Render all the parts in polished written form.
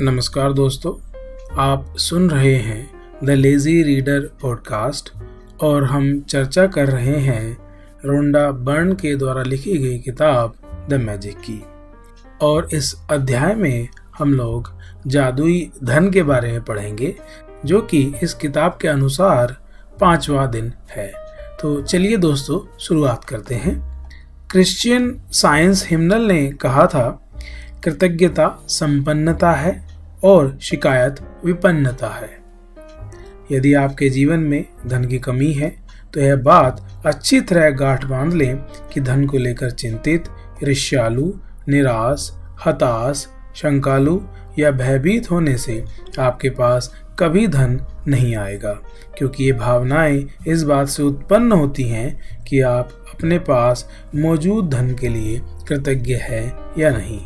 नमस्कार दोस्तों, आप सुन रहे हैं द लेज़ी रीडर पॉडकास्ट और हम चर्चा कर रहे हैं रोंडा बर्न के द्वारा लिखी गई किताब द मैजिक की। और इस अध्याय में हम लोग जादुई धन के बारे में पढ़ेंगे, जो कि इस किताब के अनुसार 5वां दिन है। तो चलिए दोस्तों, शुरुआत करते हैं। क्रिश्चियन साइंस हिम्नल ने कहा था, कृतज्ञता संपन्नता है और शिकायत विपन्नता है। यदि आपके जीवन में धन की कमी है तो यह बात अच्छी तरह गांठ बांध लें कि धन को लेकर चिंतित, ईर्ष्यालु, निराश, हताश, शंकालु या भयभीत होने से आपके पास कभी धन नहीं आएगा, क्योंकि ये भावनाएं इस बात से उत्पन्न होती हैं कि आप अपने पास मौजूद धन के लिए कृतज्ञ है या नहीं।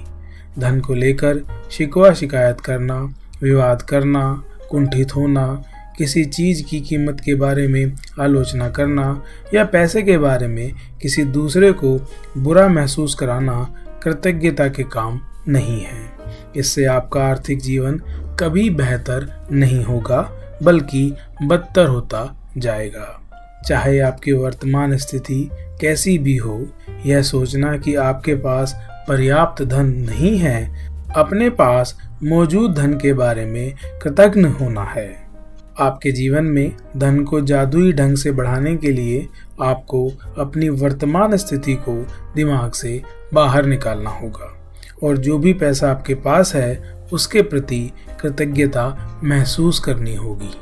धन को लेकर शिकवा शिकायत करना, विवाद करना, कुंठित होना, किसी चीज़ की कीमत के बारे में आलोचना करना या पैसे के बारे में किसी दूसरे को बुरा महसूस कराना कृतज्ञता के काम नहीं है। इससे आपका आर्थिक जीवन कभी बेहतर नहीं होगा, बल्कि बदतर होता जाएगा। चाहे आपकी वर्तमान स्थिति कैसी भी हो, यह सोचना कि आपके पास पर्याप्त धन नहीं है, अपने पास मौजूद धन के बारे में कृतज्ञ होना है। आपके जीवन में धन को जादुई ढंग से बढ़ाने के लिए आपको अपनी वर्तमान स्थिति को दिमाग से बाहर निकालना होगा और जो भी पैसा आपके पास है उसके प्रति कृतज्ञता महसूस करनी होगी,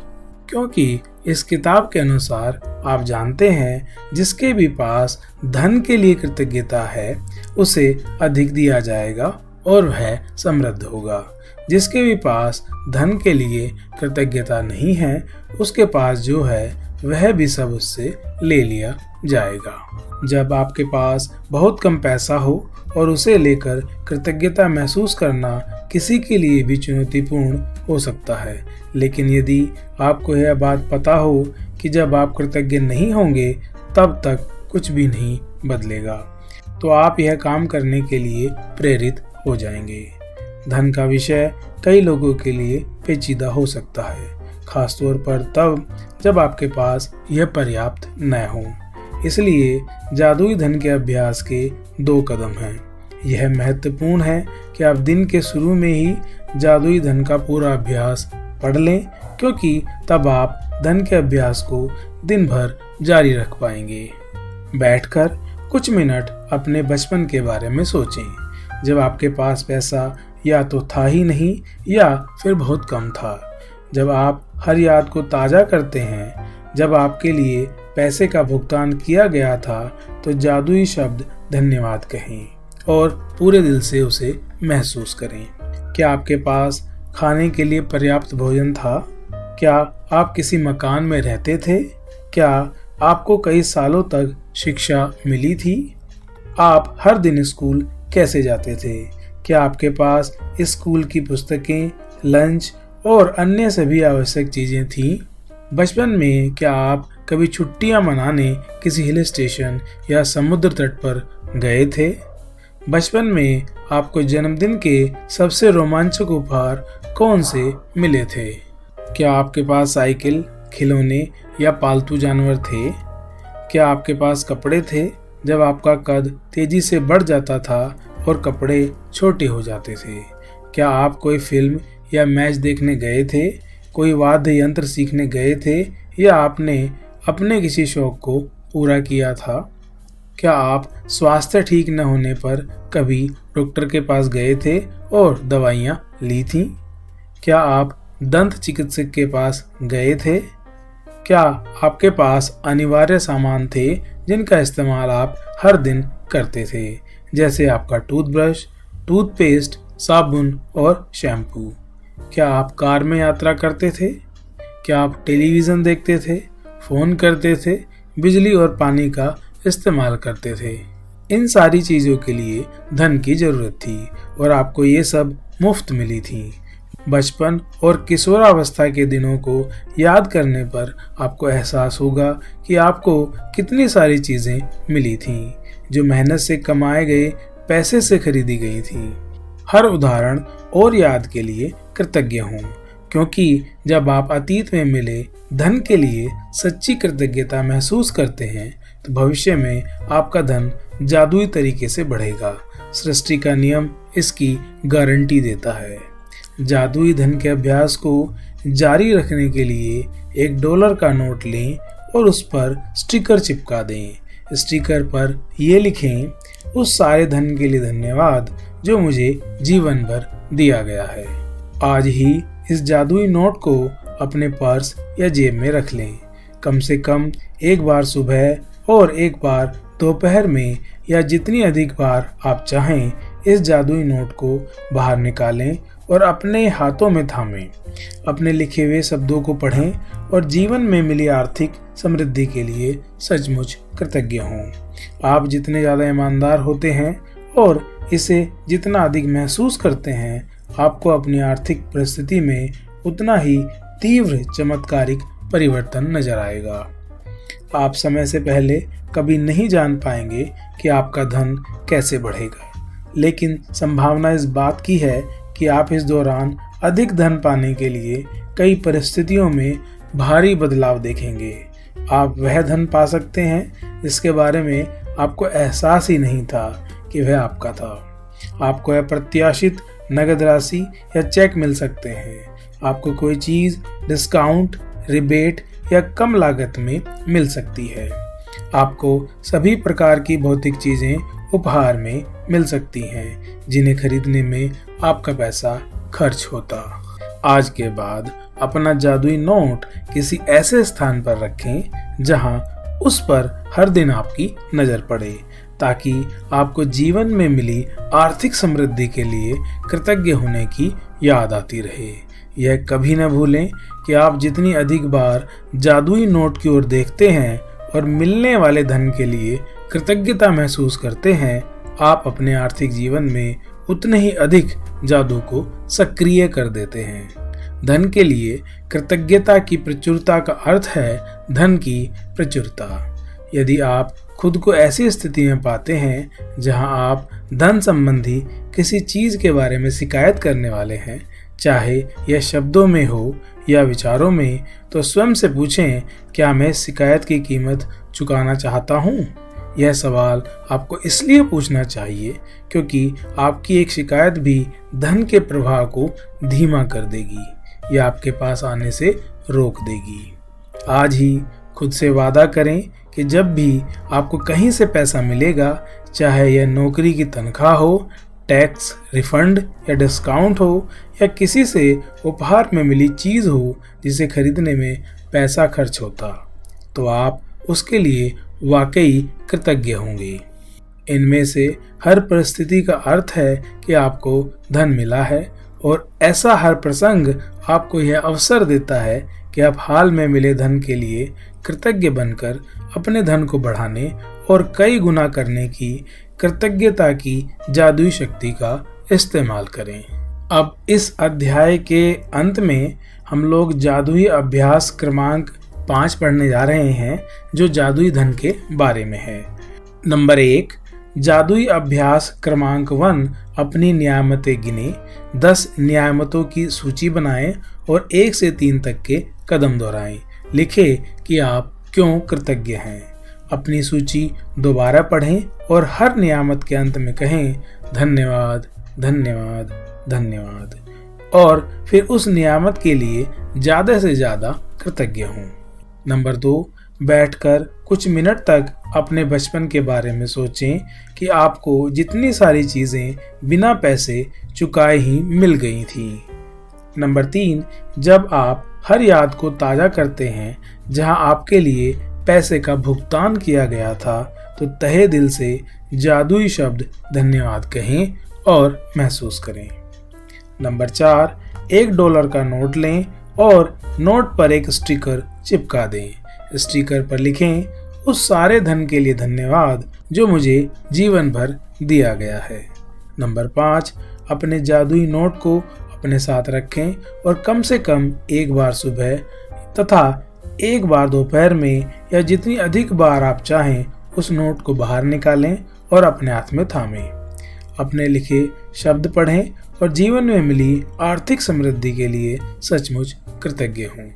क्योंकि इस किताब के अनुसार आप जानते हैं, जिसके भी पास धन के लिए कृतज्ञता है उसे अधिक दिया जाएगा और वह समृद्ध होगा। जिसके भी पास धन के लिए कृतज्ञता नहीं है, उसके पास जो है वह भी सब उससे ले लिया जाएगा। जब आपके पास बहुत कम पैसा हो और उसे लेकर कृतज्ञता महसूस करना किसी के लिए भी चुनौतीपूर्ण हो सकता है, लेकिन यदि आपको यह बात पता हो कि जब आप कृतज्ञ नहीं होंगे तब तक कुछ भी नहीं बदलेगा, तो आप यह काम करने के लिए प्रेरित हो जाएंगे। धन का विषय कई लोगों के लिए पेचीदा हो सकता है, खासतौर पर तब जब आपके पास यह पर्याप्त न हो। इसलिए जादुई धन के अभ्यास के 2 कदम हैं। यह महत्वपूर्ण है कि आप दिन के शुरू में ही जादुई धन का पूरा अभ्यास पढ़ लें, क्योंकि तब आप धन के अभ्यास को दिन भर जारी रख पाएंगे। बैठकर कुछ मिनट अपने बचपन के बारे में सोचें, जब आपके पास पैसा या तो था ही नहीं या फिर बहुत कम था। जब आप हर याद को ताज़ा करते हैं, जब आपके लिए पैसे का भुगतान किया गया था, तो जादुई शब्द धन्यवाद कहें और पूरे दिल से उसे महसूस करें। क्या आपके पास खाने के लिए पर्याप्त भोजन था? क्या आप किसी मकान में रहते थे? क्या आपको कई सालों तक शिक्षा मिली थी? आप हर दिन स्कूल कैसे जाते थे? क्या आपके पास स्कूल की पुस्तकें, लंच और अन्य सभी आवश्यक चीज़ें थीं? बचपन में क्या आप कभी छुट्टियां मनाने किसी हिल स्टेशन या समुद्र तट पर गए थे? बचपन में आपको जन्मदिन के सबसे रोमांचक उपहार कौन से मिले थे? क्या आपके पास साइकिल, खिलौने या पालतू जानवर थे? क्या आपके पास कपड़े थे जब आपका कद तेजी से बढ़ जाता था और कपड़े छोटे हो जाते थे? क्या आप कोई फिल्म या मैच देखने गए थे? कोई वाद्य यंत्र सीखने गए थे या आपने अपने किसी शौक को पूरा किया था? क्या आप स्वास्थ्य ठीक न होने पर कभी डॉक्टर के पास गए थे और दवाइयाँ ली थीं? क्या आप दंत चिकित्सक के पास गए थे? क्या आपके पास अनिवार्य सामान थे जिनका इस्तेमाल आप हर दिन करते थे, जैसे आपका टूथब्रश, टूथपेस्ट, साबुन और शैम्पू? क्या आप कार में यात्रा करते थे? क्या आप टेलीविज़न देखते थे, फ़ोन करते थे, बिजली और पानी का इस्तेमाल करते थे? इन सारी चीज़ों के लिए धन की ज़रूरत थी और आपको ये सब मुफ्त मिली थी। बचपन और किशोरावस्था के दिनों को याद करने पर आपको एहसास होगा कि आपको कितनी सारी चीज़ें मिली थीं, जो मेहनत से कमाए गए पैसे से खरीदी गई थीं। हर उदाहरण और याद के लिए कृतज्ञ हूँ, क्योंकि जब आप अतीत में मिले धन के लिए सच्ची कृतज्ञता महसूस करते हैं तो भविष्य में आपका धन जादुई तरीके से बढ़ेगा। सृष्टि का नियम इसकी गारंटी देता है। जादुई धन के अभ्यास को जारी रखने के लिए $1 का नोट लें और उस पर स्टिकर चिपका दें। स्टिकर पर ये लिखें, उस सारे धन के लिए धन्यवाद जो मुझे जीवन भर दिया गया है। आज ही इस जादुई नोट को अपने पर्स या जेब में रख लें। कम से कम एक बार सुबह और एक बार दोपहर में या जितनी अधिक बार आप चाहें इस जादुई नोट को बाहर निकालें और अपने हाथों में थामें। अपने लिखे हुए शब्दों को पढ़ें और जीवन में मिली आर्थिक समृद्धि के लिए सचमुच कृतज्ञ हों। आप जितने ज़्यादा ईमानदार होते हैं और इसे जितना अधिक महसूस करते हैं, आपको अपनी आर्थिक परिस्थिति में उतना ही तीव्र चमत्कारिक परिवर्तन नजर आएगा। आप समय से पहले कभी नहीं जान पाएंगे कि आपका धन कैसे बढ़ेगा, लेकिन संभावना इस बात की है कि आप इस दौरान अधिक धन पाने के लिए कई परिस्थितियों में भारी बदलाव देखेंगे। आप वह धन पा सकते हैं जिसके बारे में आपको एहसास ही नहीं था कि वह आपका था। आपको अप्रत्याशित नगद राशि या चेक मिल सकते हैं। आपको कोई चीज़ डिस्काउंट, रिबेट या कम लागत में मिल सकती है। आपको सभी प्रकार की भौतिक चीज़ें उपहार में मिल सकती हैं जिन्हें खरीदने में आपका पैसा खर्च होता। आज के बाद अपना जादुई नोट किसी ऐसे स्थान पर रखें जहां उस पर हर दिन आपकी नज़र पड़े, ताकि आपको जीवन में मिली आर्थिक समृद्धि के लिए कृतज्ञ होने की याद आती रहे। यह कभी न भूलें कि आप जितनी अधिक बार जादुई नोट की ओर देखते हैं और मिलने वाले धन के लिए कृतज्ञता महसूस करते हैं, आप अपने आर्थिक जीवन में उतने ही अधिक जादू को सक्रिय कर देते हैं। धन के लिए कृतज्ञता की प्रचुरता का अर्थ है धन की प्रचुरता। यदि आप खुद को ऐसी स्थिति में पाते हैं जहां आप धन संबंधी किसी चीज़ के बारे में शिकायत करने वाले हैं, चाहे यह शब्दों में हो या विचारों में, तो स्वयं से पूछें, क्या मैं शिकायत की कीमत चुकाना चाहता हूँ? यह सवाल आपको इसलिए पूछना चाहिए क्योंकि आपकी एक शिकायत भी धन के प्रवाह को धीमा कर देगी या आपके पास आने से रोक देगी। आज ही खुद से वादा करें कि जब भी आपको कहीं से पैसा मिलेगा, चाहे यह नौकरी की तनख्वाह हो, टैक्स रिफंड या डिस्काउंट हो, या किसी से उपहार में मिली चीज़ हो जिसे खरीदने में पैसा खर्च होता, तो आप उसके लिए वाकई कृतज्ञ होंगे। इनमें से हर परिस्थिति का अर्थ है कि आपको धन मिला है, और ऐसा हर प्रसंग आपको यह अवसर देता है कि आप हाल में मिले धन के लिए कृतज्ञ बनकर अपने धन को बढ़ाने और कई गुना करने की कृतज्ञता की जादुई शक्ति का इस्तेमाल करें। अब इस अध्याय के अंत में हम लोग जादुई अभ्यास क्रमांक 5 पढ़ने जा रहे हैं, जो जादुई धन के बारे में है। नंबर 1, जादुई अभ्यास क्रमांक 1, अपनी नियामतें गिने। 10 नियामतों की सूची बनाएं और 1 से 3 तक के कदम दोहराएं। लिखें कि आप क्यों कृतज्ञ हैं। अपनी सूची दोबारा पढ़ें और हर नियामत के अंत में कहें, धन्यवाद, धन्यवाद, धन्यवाद, और फिर उस नियामत के लिए ज़्यादा से ज़्यादा कृतज्ञ हों। नंबर 2, बैठकर कुछ मिनट तक अपने बचपन के बारे में सोचें कि आपको जितनी सारी चीज़ें बिना पैसे चुकाए ही मिल गई थीं। नंबर 3, जब आप हर याद को ताज़ा करते हैं जहां आपके लिए पैसे का भुगतान किया गया था, तो तहे दिल से जादुई शब्द धन्यवाद कहें और महसूस करें। नंबर 4, $1 का नोट लें और नोट पर एक स्टिकर चिपका दें। स्टिकर पर लिखें, उस सारे धन के लिए धन्यवाद जो मुझे जीवन भर दिया गया है। नंबर 5, अपने जादुई नोट को अपने साथ रखें और कम से कम एक बार सुबह तथा एक बार दोपहर में या जितनी अधिक बार आप चाहें उस नोट को बाहर निकालें और अपने हाथ में थामें। अपने लिखे शब्द पढ़ें और जीवन में मिली आर्थिक समृद्धि के लिए सचमुच कृतज्ञ हूँ।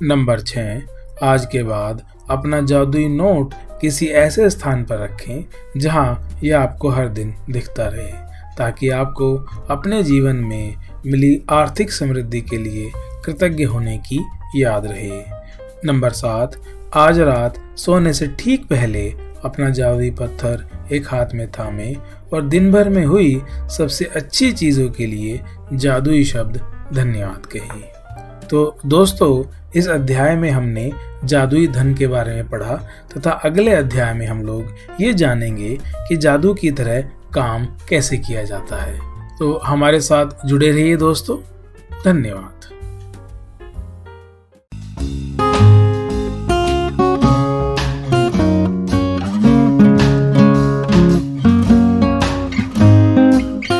नंबर 6, आज के बाद अपना जादुई नोट किसी ऐसे स्थान पर रखें जहां यह आपको हर दिन दिखता रहे, ताकि आपको अपने जीवन में मिली आर्थिक समृद्धि के लिए कृतज्ञ होने की याद रहे। नंबर 7, आज रात सोने से ठीक पहले अपना जादुई पत्थर एक हाथ में थामे और दिन भर में हुई सबसे अच्छी चीज़ों के लिए जादुई शब्द धन्यवाद कहिए। तो दोस्तों, इस अध्याय में हमने जादुई धन के बारे में पढ़ा तथा अगले अध्याय में हम लोग ये जानेंगे कि जादू की तरह काम कैसे किया जाता है। तो हमारे साथ जुड़े रहिए दोस्तों। धन्यवाद।